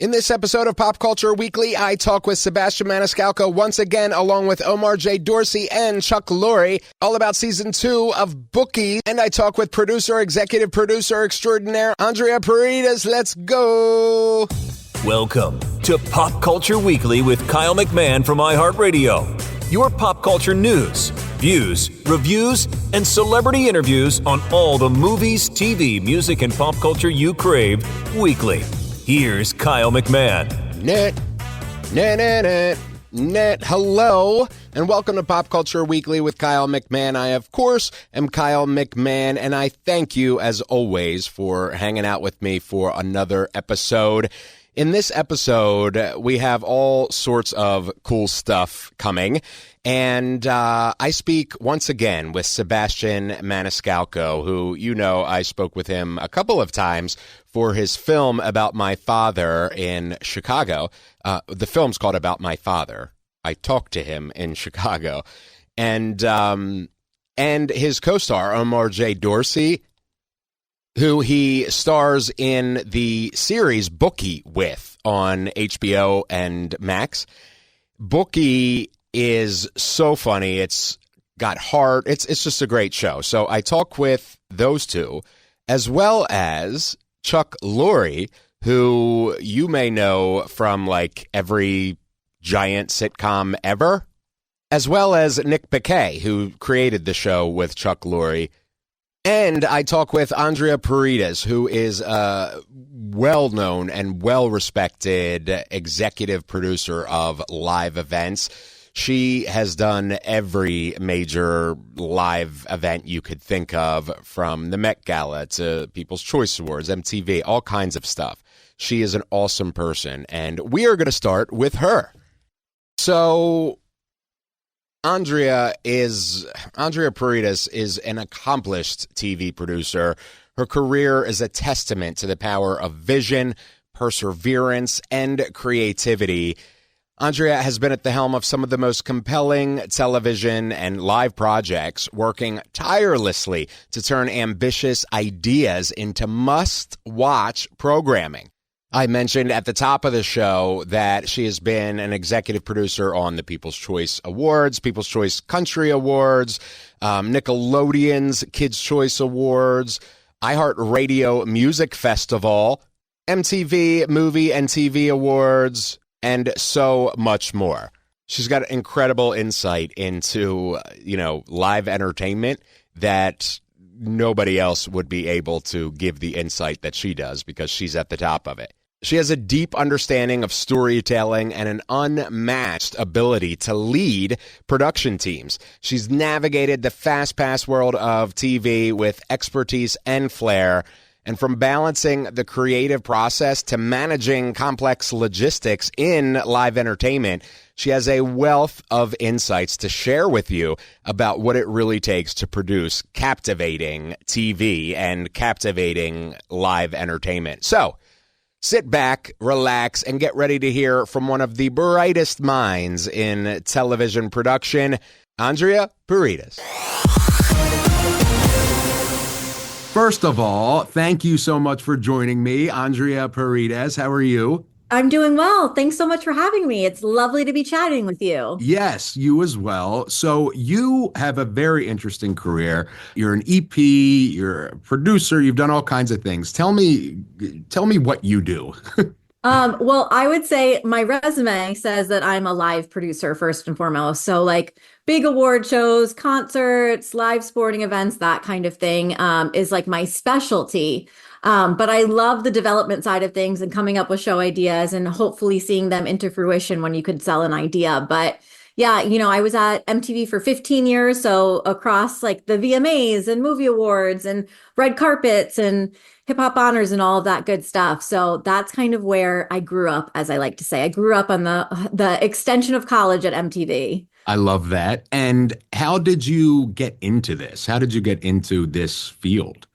In this episode of Pop Culture Weekly, I talk with Sebastian Maniscalco once again, along with Omar J Dorsey and Chuck Lorre, all about season 2 of Bookie. And I talk with executive producer extraordinaire, Andria Parides. Let's go! Welcome to Pop Culture Weekly with Kyle McMahon from iHeartRadio. Your pop culture news, views, reviews, and celebrity interviews on all the movies, TV, music, and pop culture you crave weekly. Here's Kyle McMahon. Net. Hello, and welcome to Pop Culture Weekly with Kyle McMahon. I, of course, am Kyle McMahon, and I thank you, as always, for hanging out with me for another episode. In this episode, we have all sorts of cool stuff coming, and I speak once again with Sebastian Maniscalco, who, you know, I spoke with him a couple of times for his film about my father in Chicago. The film's called About My Father. I talked to him in Chicago, and his co-star, Omar J Dorsey, who he stars in the series Bookie with on HBO and Max. Bookie is so funny. It's got heart. It's just a great show. So I talk with those two, as well as Chuck Lorre, who you may know from like every giant sitcom ever, as well as Nick Bakay, who created the show with Chuck Lorre. And I talk with Andria Parides, who is a well-known and well-respected executive producer of live events. She has done every major live event you could think of, from the Met Gala to People's Choice Awards, MTV, all kinds of stuff. She is an awesome person, and we are going to start with her. So Andria Parides is an accomplished TV producer. Her career is a testament to the power of vision, perseverance, and creativity. Andria has been at the helm of some of the most compelling television and live projects, working tirelessly to turn ambitious ideas into must-watch programming. I mentioned at the top of the show that she has been an executive producer on the People's Choice Awards, People's Choice Country Awards, Nickelodeon's Kids' Choice Awards, iHeartRadio Music Festival, MTV Movie and TV Awards, and so much more. She's got incredible insight into, live entertainment that nobody else would be able to give the insight that she does, because she's at the top of it. She has a deep understanding of storytelling and an unmatched ability to lead production teams. She's navigated the fast-paced world of TV with expertise and flair. And from balancing the creative process to managing complex logistics in live entertainment, she has a wealth of insights to share with you about what it really takes to produce captivating TV and captivating live entertainment. So sit back, relax, and get ready to hear from one of the brightest minds in television production, Andria Parides. First of all, thank you so much for joining me, Andria Parides. How are you? I'm doing well. Thanks so much for having me. It's lovely to be chatting with you. Yes, you as well. So you have a very interesting career. You're an EP, you're a producer, you've done all kinds of things. Tell me what you do. Well, I would say my resume says that I'm a live producer first and foremost. So like big award shows, concerts, live sporting events, that kind of thing is like my specialty. But I love the development side of things and coming up with show ideas and hopefully seeing them into fruition when you could sell an idea. But yeah, I was at MTV for 15 years. So across like the VMAs and movie awards and red carpets and hip hop honors and all of that good stuff. So that's kind of where I grew up, as I like to say. I grew up on the extension of college at MTV. I love that. And how did you get into this? How did you get into this field?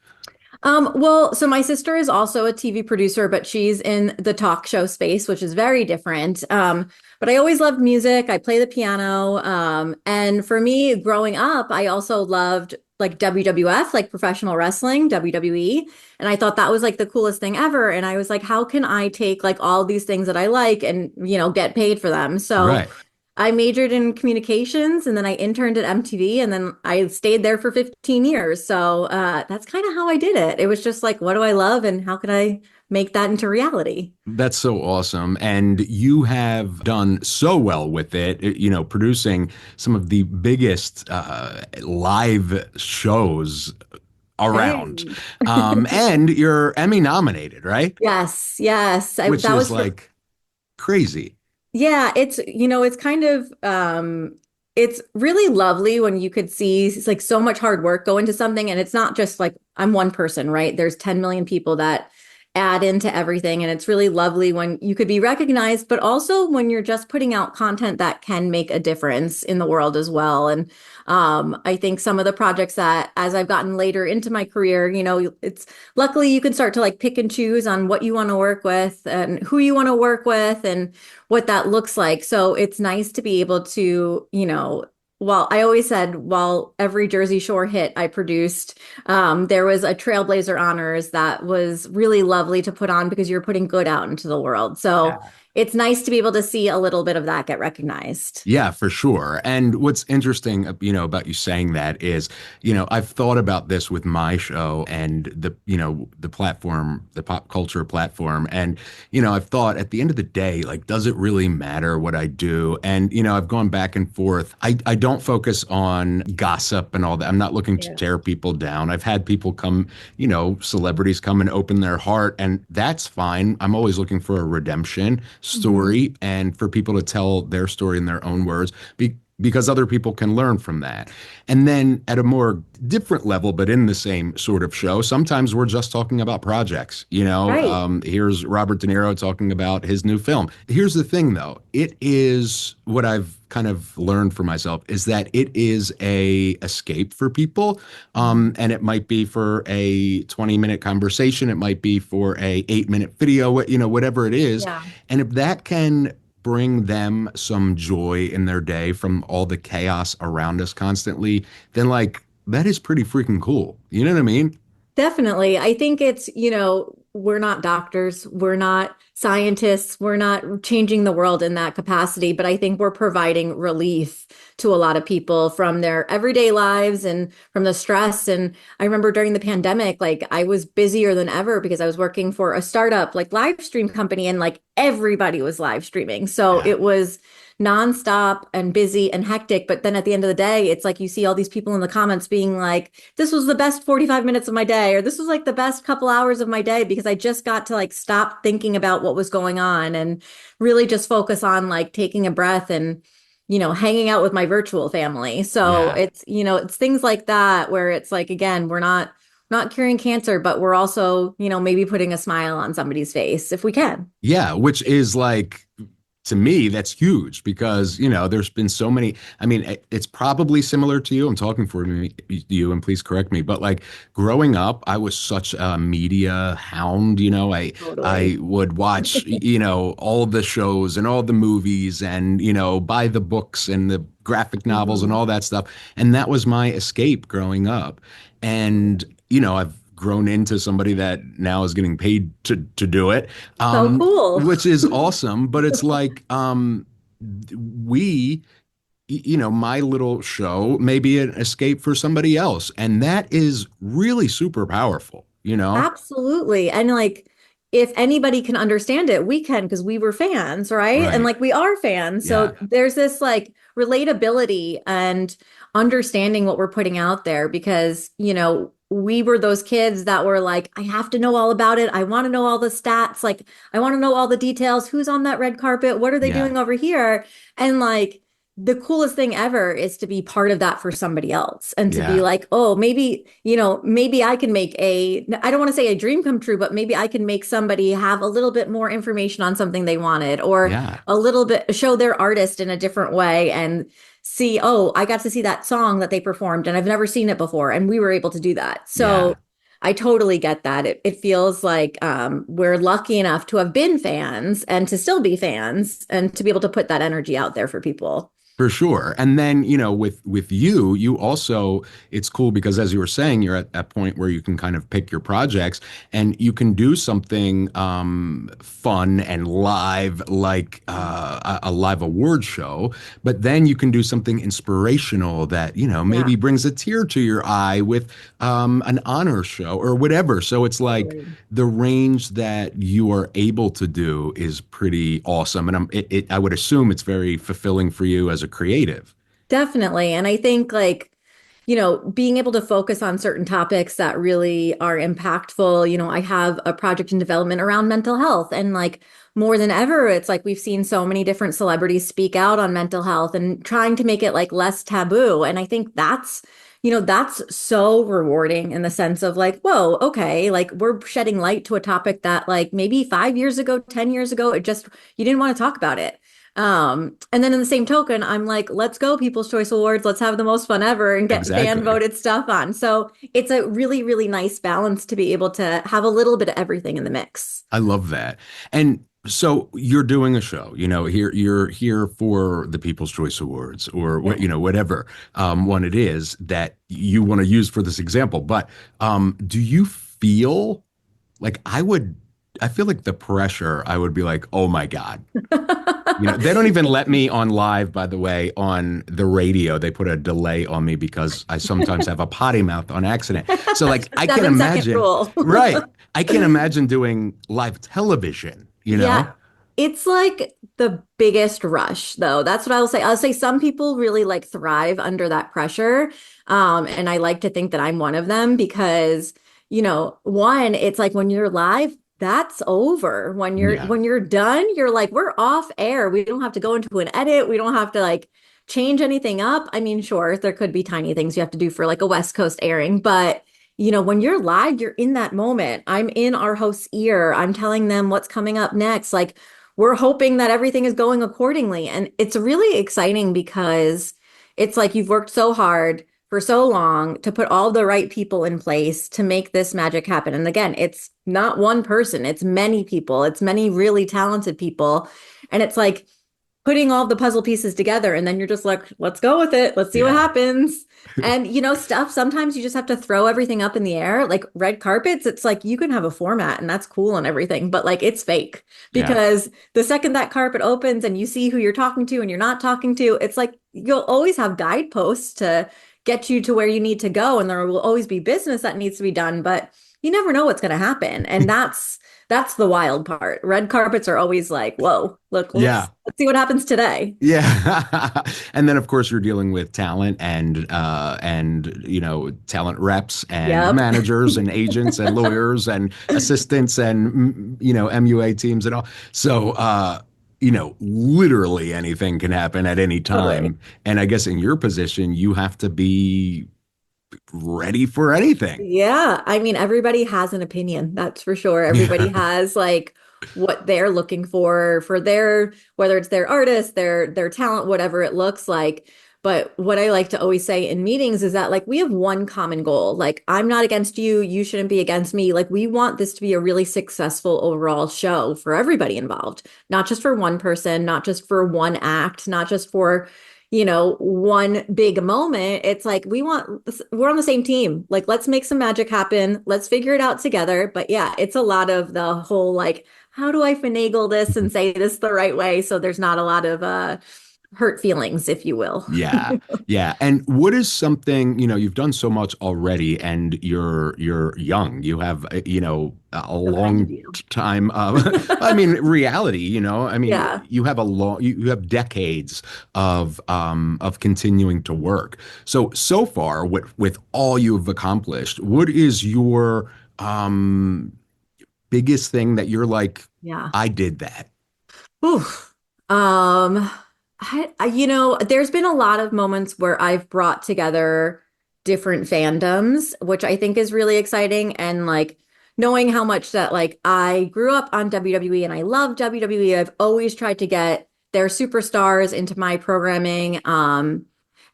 Well, so my sister is also a TV producer, but she's in the talk show space, which is very different. But I always loved music. I play the piano. And for me, growing up, I also loved like WWF, like professional wrestling, WWE. And I thought that was like the coolest thing ever. And I was like, how can I take like all these things that I like and, get paid for them? So Right. I majored in communications and then I interned at MTV and then I stayed there for 15 years. So that's kind of how I did it. It was just like, what do I love and how can I make that into reality? That's so awesome. And you have done so well with it, producing some of the biggest live shows around. Hey. And you're Emmy nominated, right? Yes, yes. Which That is was for, like crazy. yeah, it's kind of it's really lovely when you could see it's like so much hard work go into something and it's not just like I'm one person, right? There's 10 million people that add into everything and it's really lovely when you could be recognized, but also when you're just putting out content that can make a difference in the world as well. And I think some of the projects that as I've gotten later into my career, it's luckily you can start to like pick and choose on what you want to work with and who you want to work with and what that looks like. So it's nice to be able to, well, I always said while every Jersey Shore hit I produced, there was a Trailblazer Honors that was really lovely to put on because you're putting good out into the world. So it's nice to be able to see a little bit of that get recognized. Yeah, for sure. And what's interesting, about you saying that is, I've thought about this with my show and the platform, the pop culture platform. And, I've thought at the end of the day, like, does it really matter what I do? And, I've gone back and forth. I don't focus on gossip and all that. I'm not looking to tear people down. I've had people come, celebrities come and open their heart, and that's fine. I'm always looking for a redemption story and for people to tell their story in their own words because other people can learn from that. And then at a more different level, but in the same sort of show, sometimes we're just talking about projects. Right. Here's Robert De Niro talking about his new film. Here's the thing, though. It is what I've kind of learned for myself is that it is a escape for people. And it might be for a 20-minute conversation. It might be for a 8-minute video, whatever it is. Yeah. And if that can bring them some joy in their day from all the chaos around us constantly, then like that is pretty freaking cool. You know what I mean? Definitely. I think it's, we're not doctors, we're not scientists, we're not changing the world in that capacity, but I think we're providing relief to a lot of people from their everyday lives and from the stress. And I remember during the pandemic, like I was busier than ever because I was working for a startup like live stream company and like everybody was live streaming. So it was nonstop and busy and hectic. But then at the end of the day, it's like you see all these people in the comments being like, this was the best 45 minutes of my day, or this was like the best couple hours of my day because I just got to like stop thinking about what was going on and really just focus on like taking a breath and, hanging out with my virtual family. So it's things like that where it's like, again, we're not curing cancer, but we're also, maybe putting a smile on somebody's face if we can. Yeah, which is like, to me, that's huge because, there's been so many. I mean, it's probably similar to you. I'm talking for you, and please correct me. But like growing up, I was such a media hound. Totally. I would watch, all the shows and all the movies and, buy the books and the graphic novels and all that stuff. And that was my escape growing up. And, I've grown into somebody that now is getting paid to do it. So cool. Which is awesome. But it's like my little show may be an escape for somebody else. And that is really super powerful, Absolutely. And like, if anybody can understand it, we can because we were fans, right? And like we are fans. So there's this like relatability and understanding what we're putting out there because, we were those kids that were like, I have to know all about it. I want to know all the stats. Like, I want to know all the details. Who's on that red carpet? What are they doing over here? And like, the coolest thing ever is to be part of that for somebody else and to be like, oh, maybe, maybe I can make I don't want to say a dream come true, but maybe I can make somebody have a little bit more information on something they wanted or a little bit show their artist in a different way and see, oh, I got to see that song that they performed and I've never seen it before. And we were able to do that. So I totally get that. It feels like we're lucky enough to have been fans and to still be fans and to be able to put that energy out there for people. For sure. And then, with you also, it's cool because as you were saying, you're at that point where you can kind of pick your projects and you can do something fun and live, like a live award show, but then you can do something inspirational that, maybe Yeah, brings a tear to your eye with an honor show or whatever. So it's like totally. the range that you are able to do is pretty awesome. And I would assume it's very fulfilling for you as a creative. Definitely. And I think like, being able to focus on certain topics that really are impactful. I have a project in development around mental health and like more than ever, it's like we've seen so many different celebrities speak out on mental health and trying to make it like less taboo. And I think that's so rewarding in the sense of like, whoa, okay, like we're shedding light to a topic that like maybe 5 years ago, 10 years ago, you didn't want to talk about it. And then in the same token, I'm like, let's go People's Choice Awards. Let's have the most fun ever and get fan Exactly. voted stuff on. So it's a really, really nice balance to be able to have a little bit of everything in the mix. I love that. And so you're doing a show, here you're here for the People's Choice Awards or Yeah. whatever one it is that you want to use for this example. But do you feel like I feel like the pressure, I would be like, oh my God. They don't even let me on live, by the way, on the radio. They put a delay on me because I sometimes have a potty mouth on accident. So like I can 7 second imagine, rule. right. I can't imagine doing live television, you Yeah, know? it's like the biggest rush, though. That's what I will say. I'll say some people really like thrive under that pressure. And I like to think that I'm one of them because, one, it's like when you're live, that's over. When you're Yeah. when you're done, you're like, we're off air. We don't have to go into an edit. We don't have to like change anything up. I mean, sure, there could be tiny things you have to do for like a West Coast airing, but when you're live, you're in that moment. I'm in our host's ear. I'm telling them what's coming up next. Like, we're hoping that everything is going accordingly. And it's really exciting because it's like you've worked so hard for so long to put all the right people in place to make this magic happen. And again, it's not one person, it's many people, it's many really talented people. And it's like putting all the puzzle pieces together. And then you're just like, let's go with it. Let's see what Yeah. happens. And stuff, sometimes you just have to throw everything up in the air. Like red carpets, it's like you can have a format and that's cool and everything, but like it's fake Yeah. because the second that carpet opens and you see who you're talking to and you're not talking to, it's like you'll always have guideposts to get you to where you need to go. And there will always be business that needs to be done, but you never know what's going to happen. And that's the wild part. Red carpets are always like, whoa, look, Yeah. let's see what happens today. Yeah. And then of course you're dealing with talent and talent reps and Yep. managers and agents and lawyers and assistants and MUA teams and all. So literally anything can happen at any Totally. time. And I guess in your position, you have to be ready for anything. Yeah. I mean, everybody has an opinion. That's for sure. Everybody Yeah. has like what they're looking for their, whether it's their artist, their talent, whatever it looks like. But what I like to always say in meetings is that like we have one common goal. Like I'm not against you, you shouldn't be against me. Like we want this to be a really successful overall show for everybody involved, not just for one person, not just for one act, not just for one big moment. It's like we're on the same team. Like, let's make some magic happen. Let's figure it out together. But yeah, it's a lot of the whole like, how do I finagle this and say this the right way? So there's not a lot of hurt feelings, if you will. Yeah. Yeah. And what is something, you've done so much already and you're young. You have, a So kind long of you. time I mean reality, I mean Yeah. you have you have decades of continuing to work. So far with all you've accomplished, what is your biggest thing that you're like, Yeah. I did that? Oof. Um, there's been a lot of moments where I've brought together different fandoms, which I think is really exciting. And like knowing how much that like I grew up on WWE and I love WWE, I've always tried to get their superstars into my programming. And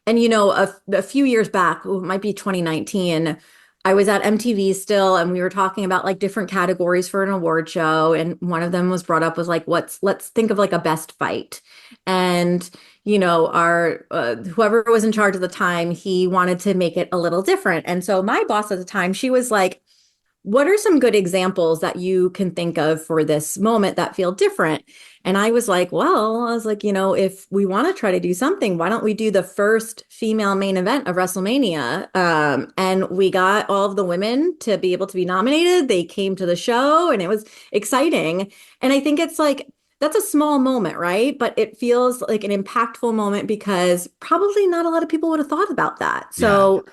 a few years back, it might be 2019, I was at MTV still, and we were talking about like different categories for an award show. And one of them was brought up was like, let's think of like a best fight. And, our whoever was in charge at the time, he wanted to make it a little different. And so my boss at the time, she was like, what are some good examples that you can think of for this moment that feel different? And I was like, if we want to try to do something, why don't we do the first female main event of WrestleMania? And we got all of the women to be able to be nominated. They came to the show and it was exciting. And I think it's like, that's a small moment, right? But it feels like an impactful moment because probably not a lot of people would have thought about that. So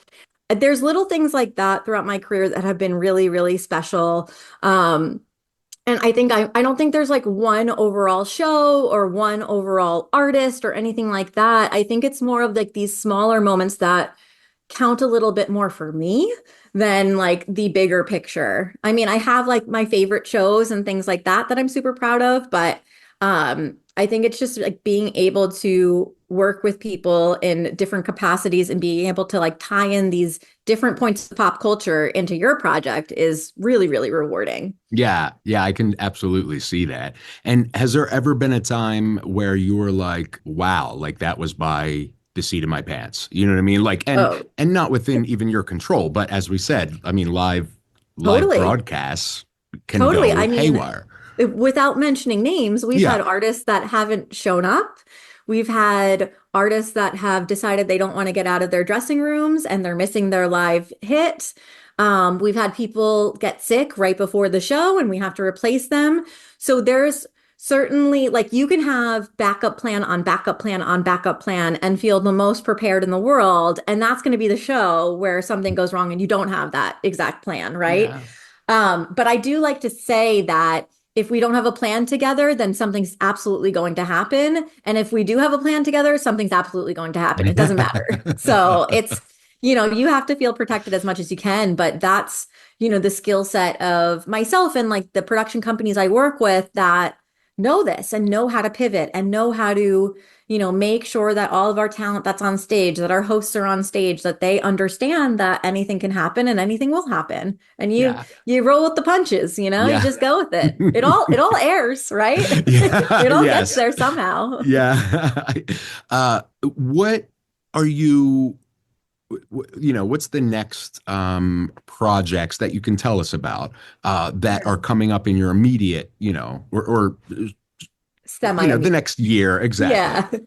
there's little things like that throughout my career that have been really, really special. And I think I don't think there's like one overall show or one overall artist or anything like that. I think it's more of like these smaller moments that count a little bit more for me than like the bigger picture. I mean, I have like my favorite shows and things like that I'm super proud of, but I think it's just like being able to work with people in different capacities and being able to like tie in these different points of pop culture into your project is really, really rewarding. Yeah, I can absolutely see that. And has there ever been a time where you were like, wow, like that was by the seat of my pants? You know what I mean? Like, and not within even your control, but as we said, I mean, live Totally. broadcasts can Totally. go I mean, haywire. without mentioning names, we've had artists that haven't shown up. We've had artists that have decided they don't want to get out of their dressing rooms and they're missing their live hit. We've had people get sick right before the show and we have to replace them. So there's certainly like you can have backup plan on backup plan on backup plan and feel the most prepared in the world. And that's going to be the show where something goes wrong and you don't have that exact plan, right? But I do like to say that if we don't have a plan together, then something's absolutely going to happen. And if we do have a plan together, something's absolutely going to happen. It doesn't matter. So it's, you have to feel protected as much as you can, but that's, the skill set of myself and like the production companies I work with that know this and know how to pivot and know how to, make sure that all of our talent that's on stage, that our hosts are on stage, that they understand that anything can happen and anything will happen. And you roll with the punches, you just go with it. It all airs, right? It all gets there somehow. What are you, what's the next projects that you can tell us about that are coming up in your immediate, or semi, the next year? Exactly.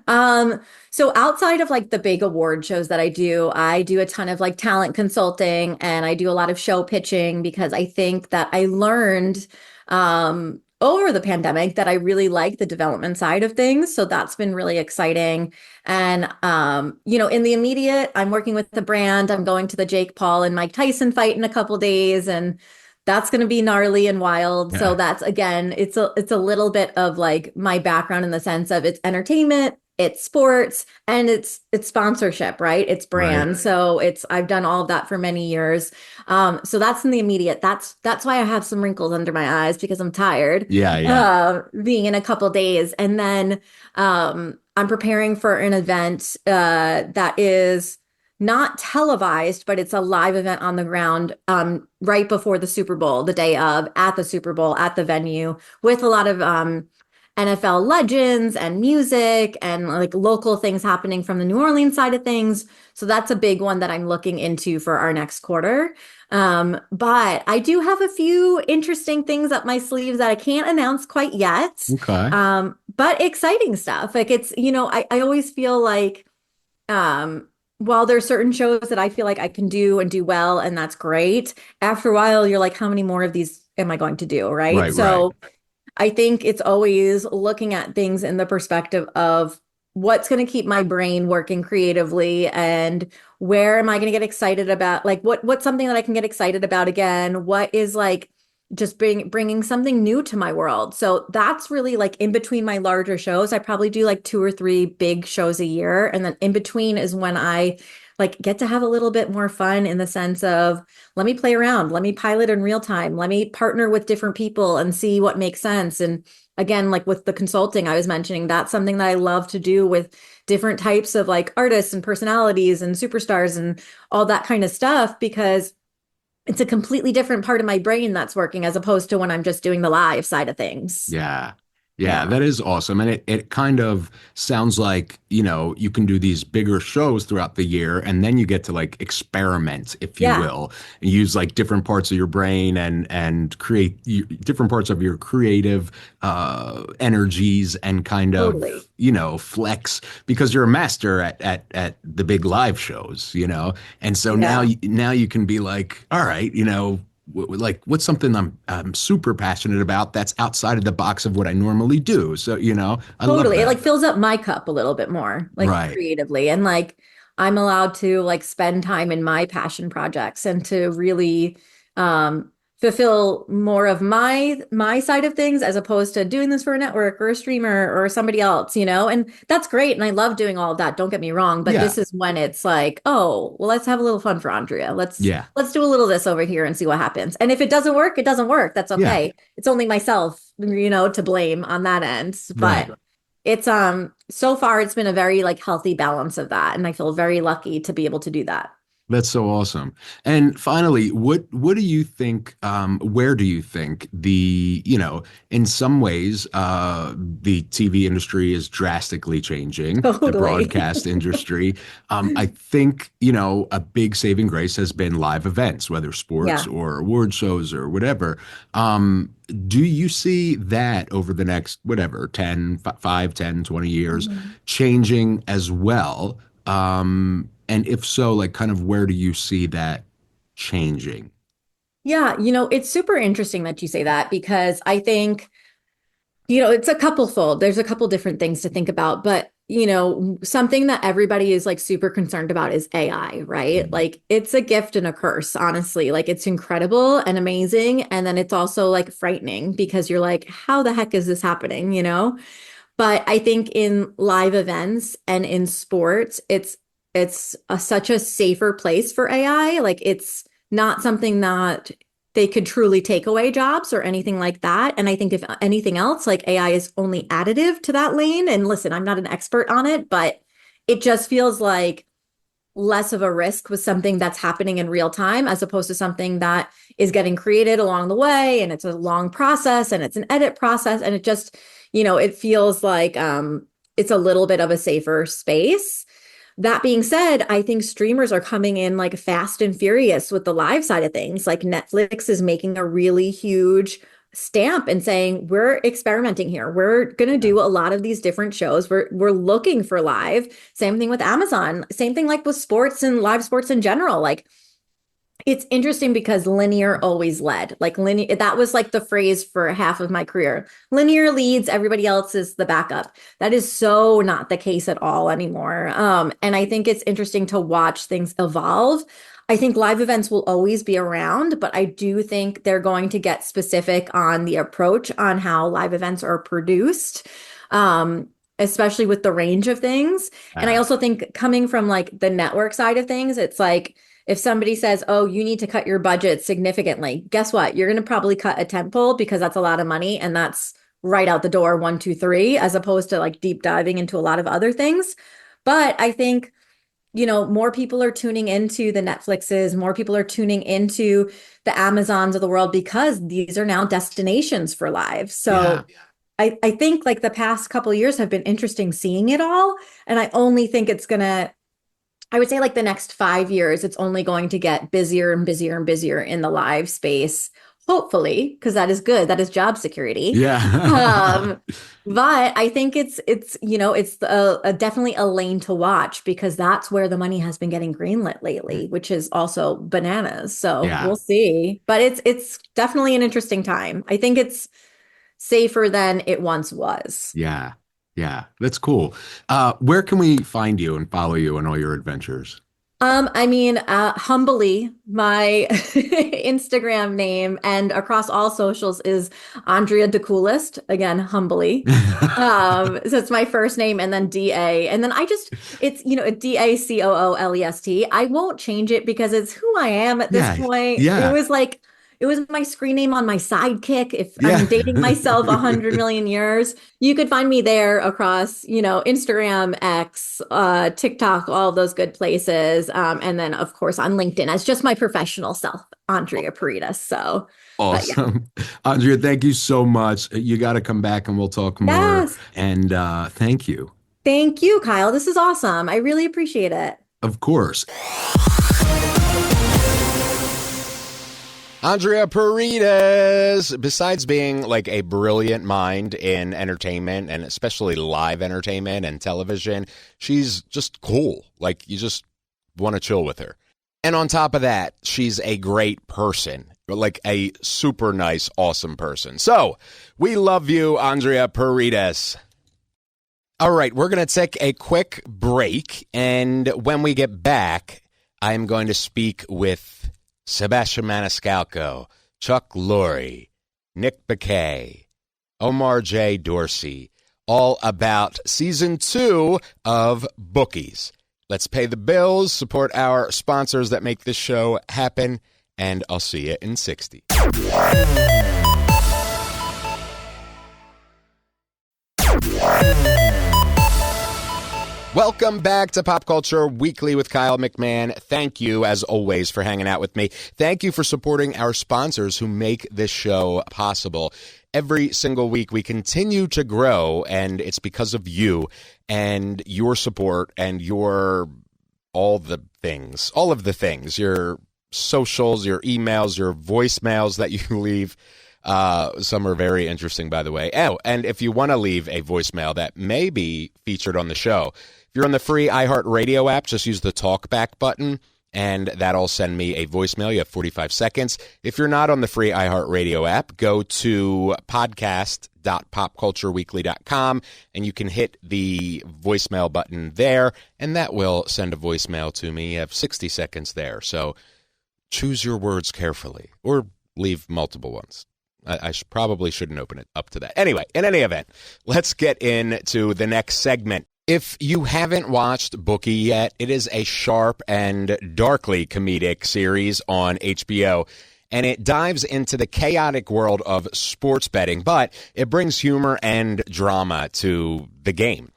So outside of like the big award shows that I do a ton of like talent consulting and I do a lot of show pitching because I think that I learned over the pandemic that I really like the development side of things. So that's been really exciting. And, in the immediate, I'm working with the brand. I'm going to the Jake Paul and Mike Tyson fight in a couple days. And that's going to be gnarly and wild. Yeah. So that's, again, it's a little bit of like my background in the sense of it's entertainment, it's sports, and it's sponsorship, right? It's brand. Right. So I've done all of that for many years. So that's in the immediate. That's why I have some wrinkles under my eyes because I'm tired. Being in a couple days. And then I'm preparing for an event that is not televised, but it's a live event on the ground right before the Super Bowl, the day of, at the Super Bowl, at the venue, with a lot of NFL legends and music and like local things happening from the New Orleans side of things. So that's a big one that I'm looking into for our next quarter. But I do have a few interesting things up my sleeves that I can't announce quite yet. Okay. But exciting stuff. Like it's, I always feel like while there's certain shows that I feel like I can do and do well, and that's great, after a while, you're like, how many more of these am I going to do? Right. So I think it's always looking at things in the perspective of what's going to keep my brain working creatively and where am I going to get excited about? Like what's something that I can get excited about again? What is like just bringing something new to my world. So that's really like in between my larger shows. I probably do like 2 or 3 big shows a year. And then in between is when I like get to have a little bit more fun in the sense of let me play around, let me pilot in real time, let me partner with different people and see what makes sense. And again, like with the consulting I was mentioning, that's something that I love to do with different types of like artists and personalities and superstars and all that kind of stuff, because it's a completely different part of my brain that's working as opposed to when I'm just doing the live side of things. Yeah. Yeah, Yeah. that is awesome. And it kind of sounds like, you can do these bigger shows throughout the year and then you get to like experiment, if you Yeah, will, and use like different parts of your brain and create different parts of your creative energies and kind of, totally. flex because you're a master at the big live shows. And so now Yeah. now you can be like, all right, like what's something I'm super passionate about that's outside of the box of what I normally do. So, I love Totally. It that. like fills up my cup a little bit more, like Right. creatively. And like I'm allowed to like spend time in my passion projects and to really fulfill more of my side of things as opposed to doing this for a network or a streamer or somebody else, you know? And that's great. And I love doing all of that. Don't get me wrong, but Yeah. this is when it's like, oh, well, let's have a little fun for Andrea. Yeah. Let's do a little of this over here and see what happens. And if it doesn't work, it doesn't work. That's Yeah. okay. It's only myself, to blame on that end. Right. But it's so far it's been a very like healthy balance of that, and I feel very lucky to be able to do that. That's so awesome. And finally, what do you think, where do you think in some ways, the TV industry is drastically changing, the Totally. broadcast industry. I think, a big saving grace has been live events, whether sports Yeah. or award shows or whatever. Do you see that over the next, whatever, 5, 10, 20 years Mhm. changing as well? And if so, like kind of where do you see that changing? Yeah, it's super interesting that you say that because I think, it's a couple fold. There's a couple different things to think about, but something that everybody is like super concerned about is AI, right? Like it's a gift and a curse, honestly. Like it's incredible and amazing. And then it's also like frightening because you're like, how the heck is this happening, But I think in live events and in sports, it's such a safer place for AI. Like it's not something that they could truly take away jobs or anything like that. And I think if anything else, like AI is only additive to that lane. And listen, I'm not an expert on it, but it just feels like less of a risk with something that's happening in real time as opposed to something that is getting created along the way and it's a long process and it's an edit process and it just it feels like it's a little bit of a safer space. That being said, I think streamers are coming in like fast and furious with the live side of things. Like Netflix is making a really huge stamp and saying, we're experimenting here. We're going to do a lot of these different shows. We're looking for live. Same thing with Amazon. Same thing like with sports and live sports in general. Like it's interesting because linear always led. Like linear, that was like the phrase for half of my career. Linear leads, everybody else is the backup. That is so not the case at all anymore. And I think it's interesting to watch things evolve. I think live events will always be around, but I do think they're going to get specific on the approach on how live events are produced. Especially with the range of things. And I Uh, also think coming from like the network side of things, it's like if somebody says, "Oh, you need to cut your budget significantly," guess what? You're going to probably cut a tentpole because that's a lot of money and that's right out the door, one, two, three, as opposed to like deep diving into a lot of other things. But I think, more people are tuning into the Netflixes, more people are tuning into the Amazons of the world because these are now destinations for live. yeah. So I think like the past couple of years have been interesting seeing it all. And I only think I would say like the next 5 years, it's only going to get busier and busier and busier in the live space, hopefully, because that is good. That is job security. Yeah. Um, but I think it's definitely a lane to watch because that's where the money has been getting greenlit lately, which is also bananas. So Yeah. we'll see. But it's definitely an interesting time. I think it's safer than it once was. Yeah. Yeah. That's cool. Where can we find you and follow you on all your adventures? I mean, humbly, my Instagram name and across all socials is Andria the Coolest. Again, humbly. So it's my first name and then DA. And then it's, DACOOLEST. I won't change it because it's who I am at this Yeah. point. It Yeah. was like, It was my screen name on my sidekick. If I'm dating myself 100 million years, you could find me there across, Instagram, X, TikTok, all of those good places. And then, of course, on LinkedIn as just my professional self, Andria Parides. So awesome. Andria, thank you so much. You got to come back and we'll talk more. Yes. And thank you. Thank you, Kyle. This is awesome. I really appreciate it. Of course. Andria Parides, besides being like a brilliant mind in entertainment and especially live entertainment and television, she's just cool. Like you just want to chill with her. And on top of that, she's a great person, like a super nice, awesome person. So we love you, Andria Parides. All right, we're going to take a quick break. And when we get back, I'm going to speak with Sebastian Maniscalco, Chuck Lorre, Nick Bakay, Omar J Dorsey, all about season 2 of Bookies. Let's pay the bills, support our sponsors that make this show happen, and I'll see you in 60. Welcome back to Pop Culture Weekly with Kyle McMahon. Thank you, as always, for hanging out with me. Thank you for supporting our sponsors who make this show possible. Every single week, we continue to grow, and it's because of you and your support and all of the things, your socials, your emails, your voicemails that you leave. Some are very interesting, by the way. Oh, and if you want to leave a voicemail that may be featured on the show, if you're on the free iHeartRadio app, just use the talkback button, and that'll send me a voicemail. You have 45 seconds. If you're not on the free iHeartRadio app, go to podcast.popcultureweekly.com, and you can hit the voicemail button there, and that will send a voicemail to me. You have 60 seconds there, so choose your words carefully, or leave multiple ones. I probably shouldn't open it up to that. Anyway, in any event, let's get into the next segment. If you haven't watched Bookie yet, it is a sharp and darkly comedic series on HBO, and it dives into the chaotic world of sports betting, but it brings humor and drama to the game.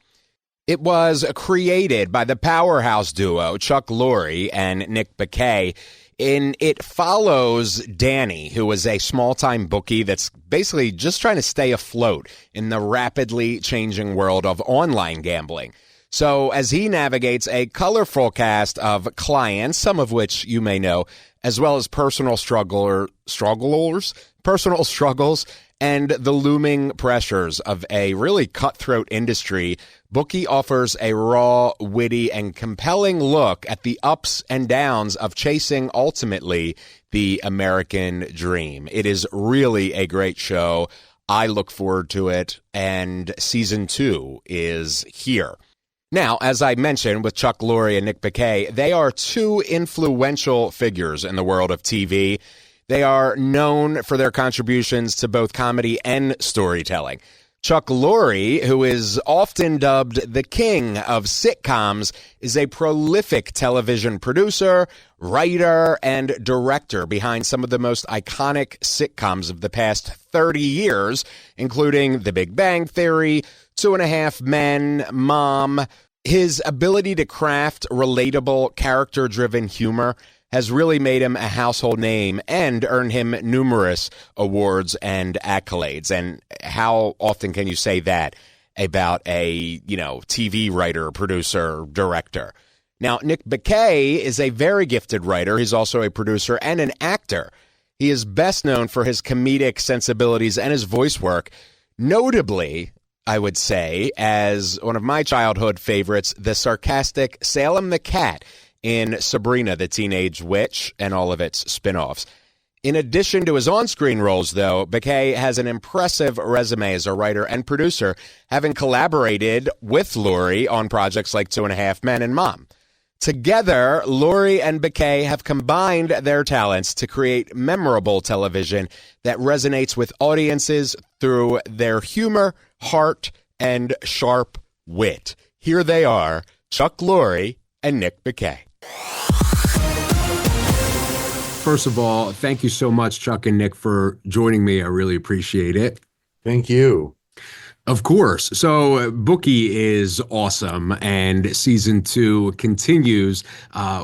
It was created by the powerhouse duo Chuck Lorre and Nick Bakay. It follows Danny, who is a small-time bookie that's basically just trying to stay afloat in the rapidly changing world of online gambling. So as he navigates a colorful cast of clients, some of which you may know, as well as personal struggles, and the looming pressures of a really cutthroat industry, Bookie offers a raw, witty, and compelling look at the ups and downs of chasing, ultimately, the American dream. It is really a great show. I look forward to it, and season 2 is here. Now, as I mentioned with Chuck Lorre and Nick Bakay, they are two influential figures in the world of TV. They are known for their contributions to both comedy and storytelling. Chuck Lorre, who is often dubbed the king of sitcoms, is a prolific television producer, writer, and director behind some of the most iconic sitcoms of the past 30 years, including The Big Bang Theory, 2.5 Men, Mom. His ability to craft relatable, character-driven humor has really made him a household name and earned him numerous awards and accolades. And how often can you say that about a, TV writer, producer, director? Now, Nick Bakay is a very gifted writer. He's also a producer and an actor. He is best known for his comedic sensibilities and his voice work, notably, I would say, as one of my childhood favorites, the sarcastic Salem the Cat in Sabrina, the Teenage Witch, and all of its spin-offs. In addition to his on-screen roles, though, Bakay has an impressive resume as a writer and producer, having collaborated with Lorre on projects like 2.5 Men and Mom. Together, Lorre and Bakay have combined their talents to create memorable television that resonates with audiences through their humor, heart, and sharp wit. Here they are, Chuck Lorre and Nick Bakay. first of all, thank you so much, Chuck and Nick, for joining me. I really appreciate it. Thank you. Of course. So Bookie is awesome, and season 2 continues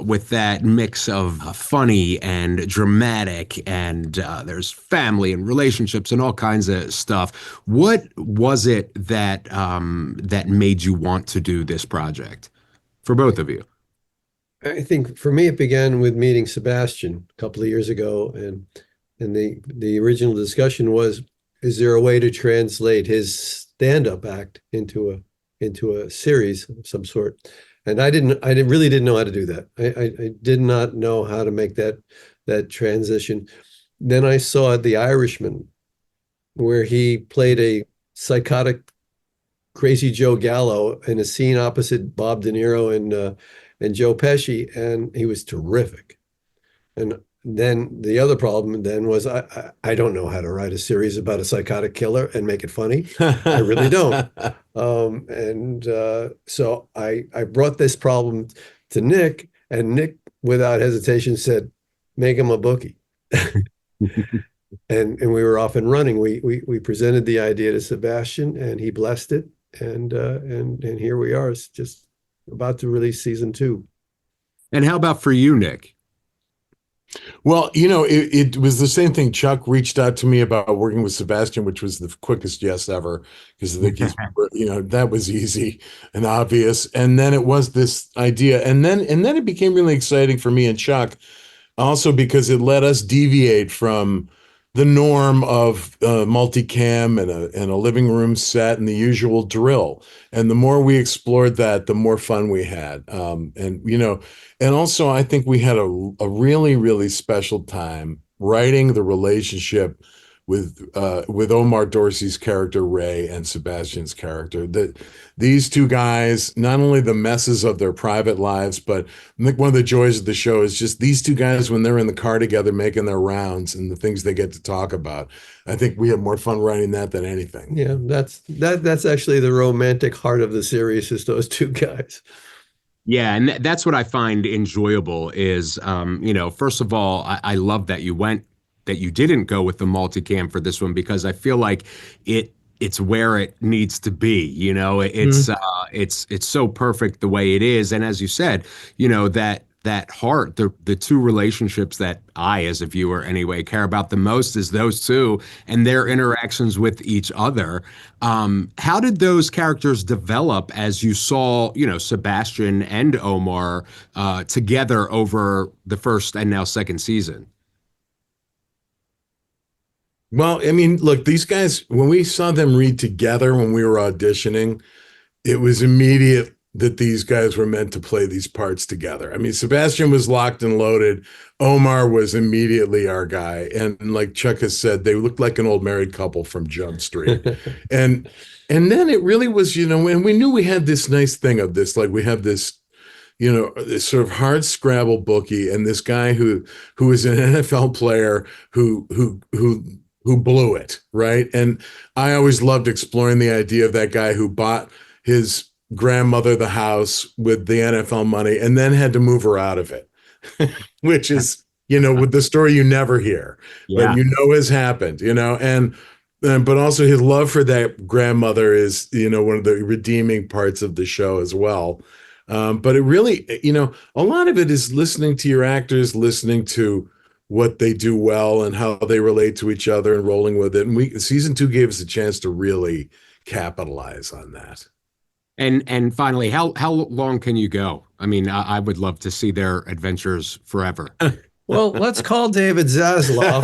with that mix of funny and dramatic, and there's family and relationships and all kinds of stuff. What was it that that made you want to do this project for both of you? I think for me, it began with meeting Sebastian a couple of years ago, and the original discussion was, is there a way to translate his stand-up act into a series of some sort? And I really didn't know how to do that. I did not know how to make that transition. Then I saw The Irishman, where he played a psychotic, crazy Joe Gallo in a scene opposite Bob De Niro and Joe Pesci, and he was terrific. And then the other problem then was I don't know how to write a series about a psychotic killer and make it funny. I really don't. So I brought this problem to Nick, and Nick, without hesitation, said, make him a Bookie. and we were off and running. We presented the idea to Sebastian, and he blessed it. And here we are. It's just about to release season 2. And how about for you, Nick? Well, it was the same thing. Chuck reached out to me about working with Sebastian, which was the quickest yes ever, because I think that was easy and obvious. And then it was this idea, and then it became really exciting for me and Chuck, also because it let us deviate from the norm of multicam and a living room set and the usual drill. And the more we explored that, the more fun we had. And also I think we had a really, really special time writing the relationship with Omar Dorsey's character Ray and Sebastian's character. That these two guys, not only the messes of their private lives, but I think one of the joys of the show is just these two guys when they're in the car together making their rounds and the things they get to talk about. I think we have more fun writing that than anything. Yeah, that's actually the romantic heart of the series, is those two guys. Yeah, and that's what I find enjoyable is, first of all, I love that you didn't go with the multicam for this one, because I feel like it's where it needs to be. It's so perfect the way it is. And as you said, that heart, the two relationships that I, as a viewer anyway, care about the most is those two and their interactions with each other. How did those characters develop as you saw, Sebastian and Omar together over the first and now second season? Well, I mean, look, these guys, when we saw them read together when we were auditioning, it was immediate that these guys were meant to play these parts together. I mean, Sebastian was locked and loaded. Omar was immediately our guy. And like Chuck has said, they looked like an old married couple from Jump Street. and then it really was, and we knew we had this nice thing of this, like we have this, this sort of hard scrabble Bookie and this guy who is an NFL player who blew it, right? And I always loved exploring the idea of that guy who bought his grandmother the house with the NFL money and then had to move her out of it, which is, with the story you never hear, but has happened, but also his love for that grandmother is, one of the redeeming parts of the show as well. But it really, a lot of it is listening to your actors, listening to what they do well and how they relate to each other and rolling with it. And season 2 gave us a chance to really capitalize on that. And finally, how long can you go? I mean, I would love to see their adventures forever. Well, let's call David Zaslav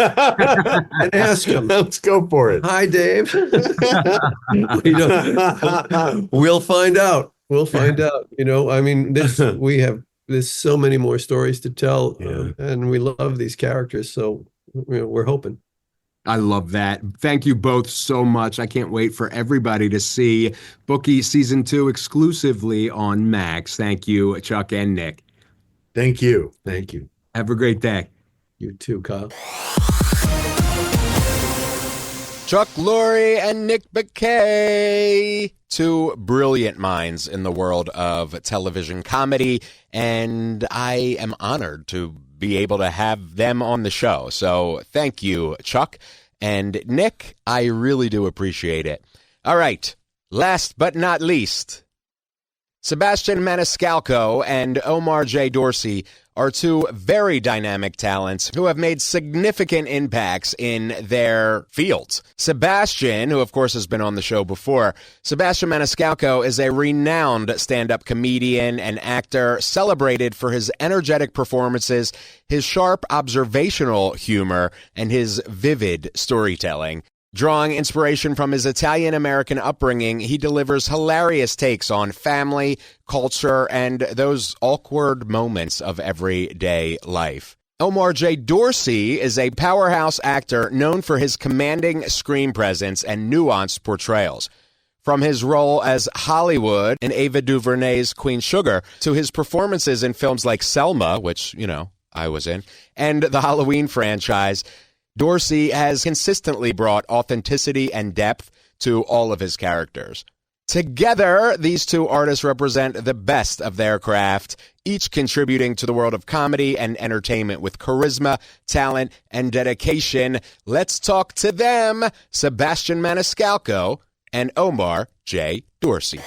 and ask him. Let's go for it. Hi, Dave. We'll find out. We'll find out. I mean, there's so many more stories to tell, and we love these characters. So we're hoping. I love that. Thank you both so much. I can't wait for everybody to see Bookie season 2 exclusively on Max. Thank you, Chuck and Nick. Thank you. Thank you. Have a great day. You too, Kyle. Chuck Lorre and Nick Bakay, two brilliant minds in the world of television comedy, and I am honored to be able to have them on the show. So thank you, Chuck. And Nick, I really do appreciate it. All right, last but not least, Sebastian Maniscalco and Omar J Dorsey are two very dynamic talents who have made significant impacts in their fields. Sebastian, who of course has been on the show before, Sebastian Maniscalco is a renowned stand-up comedian and actor celebrated for his energetic performances, his sharp observational humor, and his vivid storytelling. Drawing inspiration from his Italian-American upbringing, he delivers hilarious takes on family, culture, and those awkward moments of everyday life. Omar J. Dorsey is a powerhouse actor known for his commanding screen presence and nuanced portrayals. From his role as Hollywood in Ava DuVernay's Queen Sugar to his performances in films like Selma, which, I was in, and the Halloween franchise, Dorsey has consistently brought authenticity and depth to all of his characters. Together, these two artists represent the best of their craft, each contributing to the world of comedy and entertainment with charisma, talent, and dedication. Let's talk to them, Sebastian Maniscalco and Omar J. Dorsey.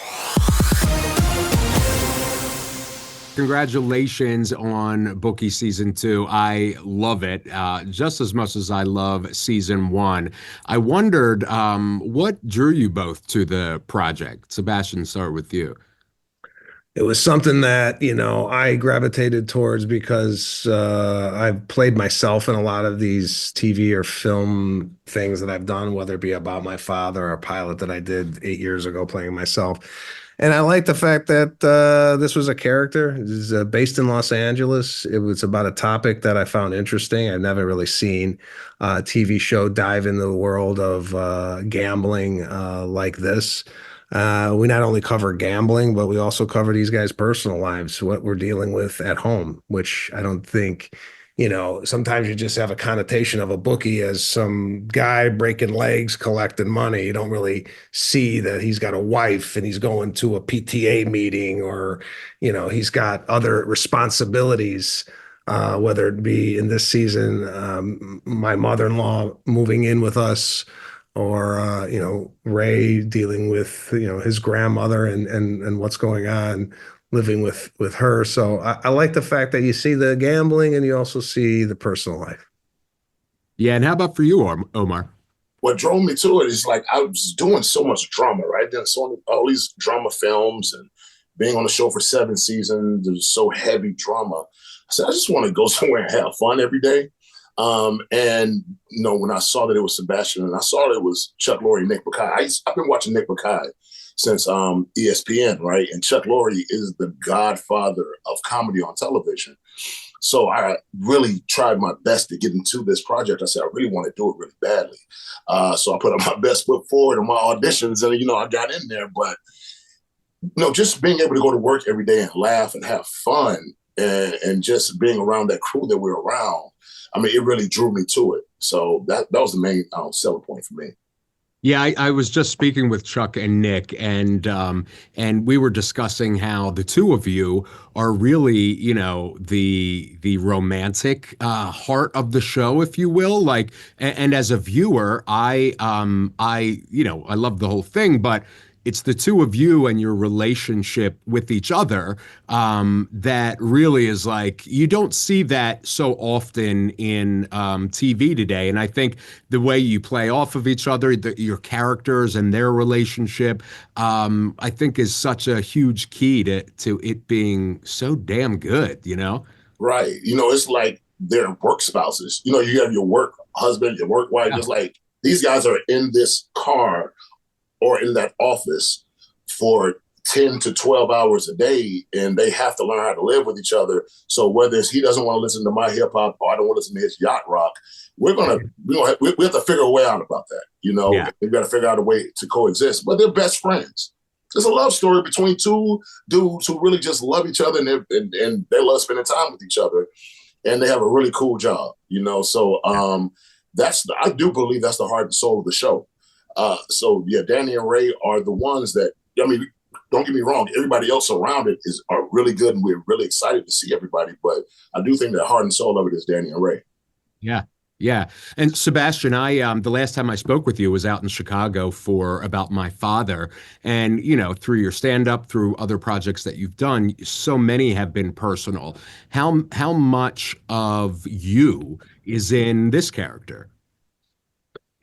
Congratulations on Bookie Season 2. I love it just as much as I love Season 1. I wondered what drew you both to the project. Sebastian, start with you. It was something that, I gravitated towards because I've played myself in a lot of these TV or film things that I've done, whether it be about my father or a pilot that I did 8 years ago playing myself. And I like the fact that this was a character. This is based in Los Angeles. It was about a topic that I found interesting. I've never really seen a TV show dive into the world of gambling like this. We not only cover gambling, but we also cover these guys' personal lives, what we're dealing with at home, which I don't think, sometimes you just have a connotation of a bookie as some guy breaking legs, collecting money. You don't really see that he's got a wife and he's going to a PTA meeting or, he's got other responsibilities, whether it be in this season, my mother-in-law moving in with us, or Ray dealing with his grandmother and what's going on living with her. So I like the fact that you see the gambling and you also see the personal life. Yeah, and how about for you, Omar? What drove me to it is like I was doing so much drama, right? Then all these drama films and being on the show for 7 seasons, there's so heavy drama. I said, I just want to go somewhere and have fun every day. And when I saw that it was Sebastian and I saw that it was Chuck Lorre and Nick Bakay, I've been watching Nick Bakay since ESPN, right? And Chuck Lorre is the godfather of comedy on television. So I really tried my best to get into this project. I said, I really want to do it really badly. So I put up my best foot forward in my auditions and, I got in there. But, just being able to go to work every day and laugh and have fun and just being around that crew that we're around, it really drew me to it. So that was the main selling point for me. Yeah, I was just speaking with Chuck and Nick, and we were discussing how the two of you are really, the romantic heart of the show, if you will. Like, and as a viewer, I love the whole thing, but it's the two of you and your relationship with each other that really is like, you don't see that so often in TV today. And I think the way you play off of each other, your characters and their relationship, I think is such a huge key to it being so damn good, Right. It's like they're work spouses. You have your work husband, your work wife. Yeah. It's like these guys are in this car or in that office for 10 to 12 hours a day, and they have to learn how to live with each other. So whether it's he doesn't want to listen to my hip hop or I don't want to listen to his yacht rock, we have to figure a way out about that. Yeah. We've got to figure out a way to coexist. But they're best friends. It's a love story between two dudes who really just love each other and they love spending time with each other, and they have a really cool job. So I do believe that's the heart and soul of the show. So yeah, Danny and Ray are the ones that, I mean, don't get me wrong, everybody else around it are really good, and we're really excited to see everybody. But I do think that heart and soul of it is Danny and Ray. Yeah. Yeah. And Sebastian, the last time I spoke with you was out in Chicago for About My Father. And, through your stand-up, through other projects that you've done, so many have been personal. How much of you is in this character?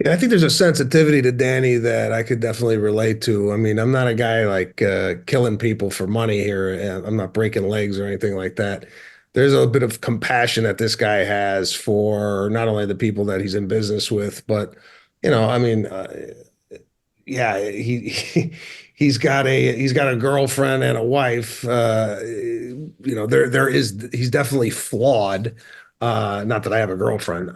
Yeah, I think there's a sensitivity to Danny that I could definitely relate to. I mean, I'm not a guy like killing people for money here. And I'm not breaking legs or anything like that. There's a bit of compassion that this guy has for not only the people that he's in business with, but, I mean, yeah, he's got a girlfriend and a wife. He's definitely flawed. Not that I have a girlfriend,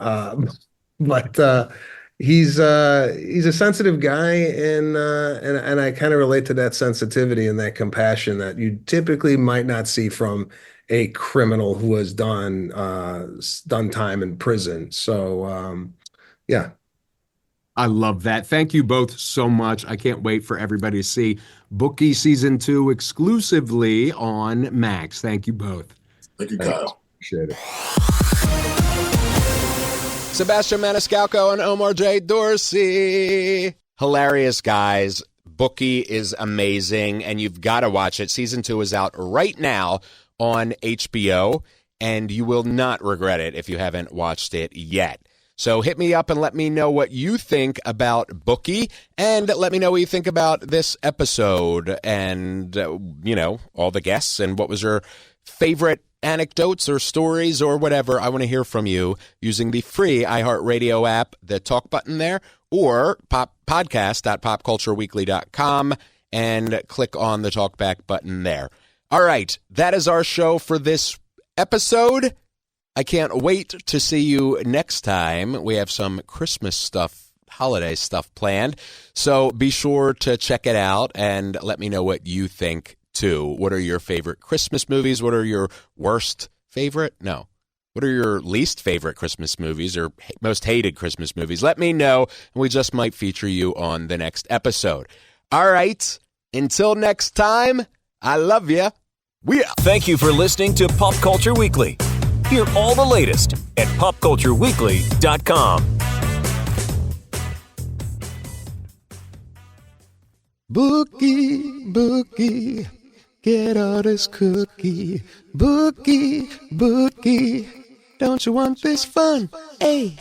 but he's a sensitive guy, and I kind of relate to that sensitivity and that compassion that you typically might not see from a criminal who has done time in prison. So yeah. I love that. Thank you both so much. I can't wait for everybody to see Bookie Season 2 exclusively on Max. Thank you both. Thank you, Kyle. Appreciate it. Sebastian Maniscalco and Omar J Dorsey. Hilarious guys. Bookie is amazing, and you've got to watch it. Season 2 is out right now on HBO, and you will not regret it if you haven't watched it yet. So hit me up and let me know what you think about Bookie, and let me know what you think about this episode and, all the guests, and what was your favorite anecdotes or stories or whatever. I want to hear from you using the free iHeartRadio app, the talk button there, or podcast.popcultureweekly.com and click on the talkback button there. All right, that is our show for this episode. I can't wait to see you next time. We have some Christmas stuff, holiday stuff planned. So be sure to check it out and let me know what you think, too. What are your favorite Christmas movies? What are your worst favorite? No. What are your least favorite Christmas movies or most hated Christmas movies? Let me know, and we just might feature you on the next episode. All right. Until next time, I love you. Thank you for listening to Pop Culture Weekly. Hear all the latest at popcultureweekly.com. Bookie, Bookie, get all this cookie. Bookie, Bookie, don't you want this fun? Hey.